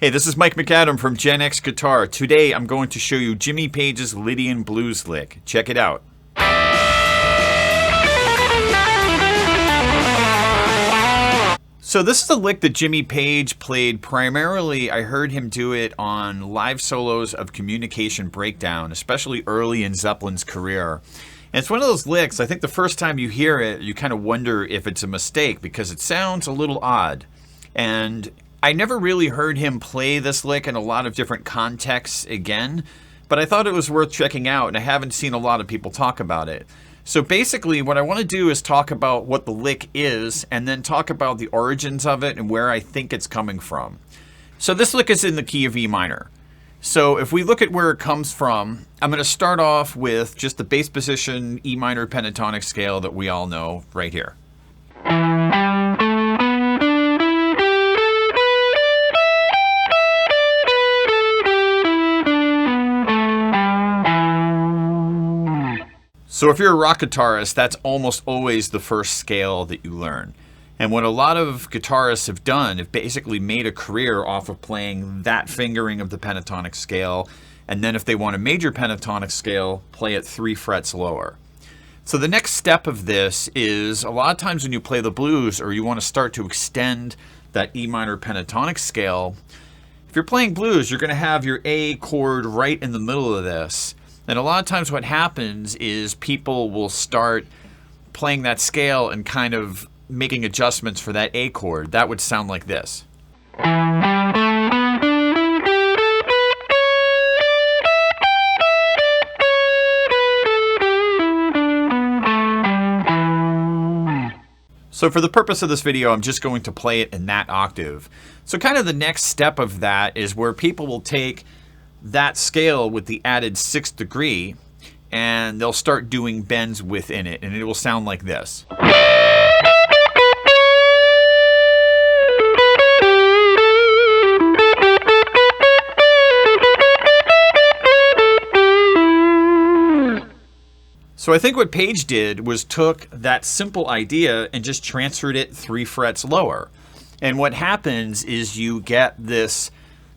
Hey, this is Mike McAdam from GenX Guitar. Today I'm going to show you Jimmy Page's Lydian blues lick. Check it out. So this is a lick that Jimmy Page played primarily. I heard him do it on live solos of Communication Breakdown, especially early in Zeppelin's career. And it's one of those licks, I think the first time you hear it, you kind of wonder if it's a mistake because it sounds a little odd. And I never really heard him play this lick in a lot of different contexts again, but I thought it was worth checking out, and I haven't seen a lot of people talk about it. So basically what I want to do is talk about what the lick is, and then talk about the origins of it and where I think it's coming from. So this lick is in the key of E minor. So if we look at where it comes from, I'm going to start off with just the bass position E minor pentatonic scale that we all know right here. So if you're a rock guitarist, that's almost always the first scale that you learn. And what a lot of guitarists have done, have basically made a career off of playing that fingering of the pentatonic scale. And then if they want a major pentatonic scale, play it 3 frets lower. So the next step of this is a lot of times when you play the blues or you want to start to extend that E minor pentatonic scale, if you're playing blues, you're going to have your A chord right in the middle of this. And a lot of times what happens is people will start playing that scale and kind of making adjustments for that A chord. That would sound like this. So for the purpose of this video, I'm just going to play it in that octave. So kind of the next step of that is where people will take that scale with the added 6th degree and they'll start doing bends within it, and it will sound like this. So I think what Page did was took that simple idea and just transferred it 3 frets lower. And what happens is you get this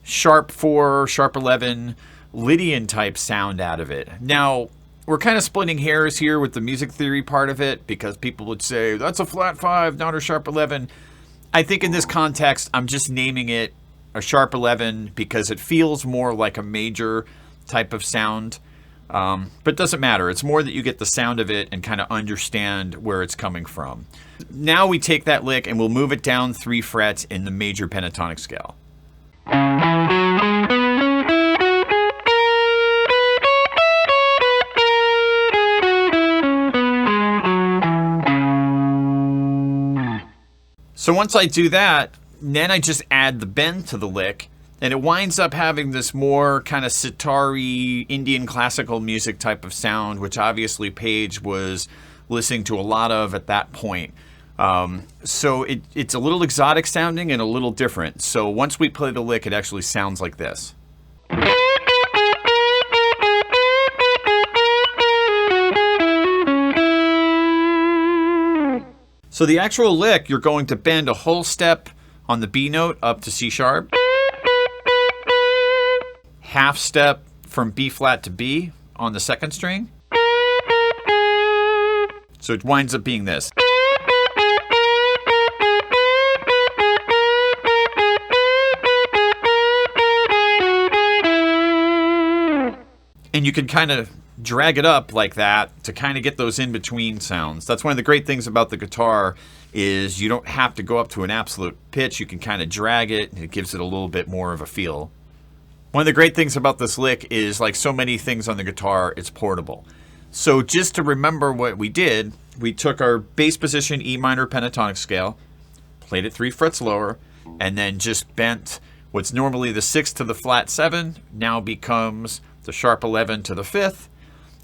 sharp 4, sharp 11, Lydian type sound out of it. Now, we're kind of splitting hairs here with the music theory part of it because people would say, that's a flat 5, not a sharp 11. I think in this context, I'm just naming it a sharp 11 because it feels more like a major type of sound. But it doesn't matter. It's more that you get the sound of it and kind of understand where it's coming from. Now we take that lick and we'll move it down 3 frets in the major pentatonic scale. So once I do that, then I just add the bend to the lick, and it winds up having this more kind of sitar-y Indian classical music type of sound, which obviously Page was listening to a lot of at that point. So it's a little exotic sounding and a little different. So once we play the lick, it actually sounds like this. So the actual lick, you're going to bend a whole step on the B note up to C sharp. Half step from B flat to B on the 2nd string. So it winds up being this. And you can kind of drag it up like that to kind of get those in-between sounds. That's one of the great things about the guitar is you don't have to go up to an absolute pitch. You can kind of drag it, and it gives it a little bit more of a feel. One of the great things about this lick is, like so many things on the guitar, it's portable. So just to remember what we did, we took our bass position E minor pentatonic scale, played it 3 frets lower, and then just bent what's normally the 6th to the flat 7, now becomes the sharp 11 to the 5th,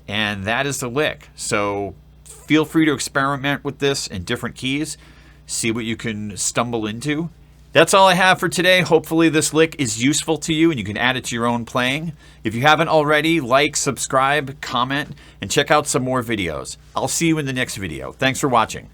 and that is the lick. So feel free to experiment with this in different keys, see what you can stumble into. That's all I have for today. Hopefully this lick is useful to you and you can add it to your own playing. If you haven't already, like, subscribe, comment, and check out some more videos. I'll see you in the next video. Thanks for watching.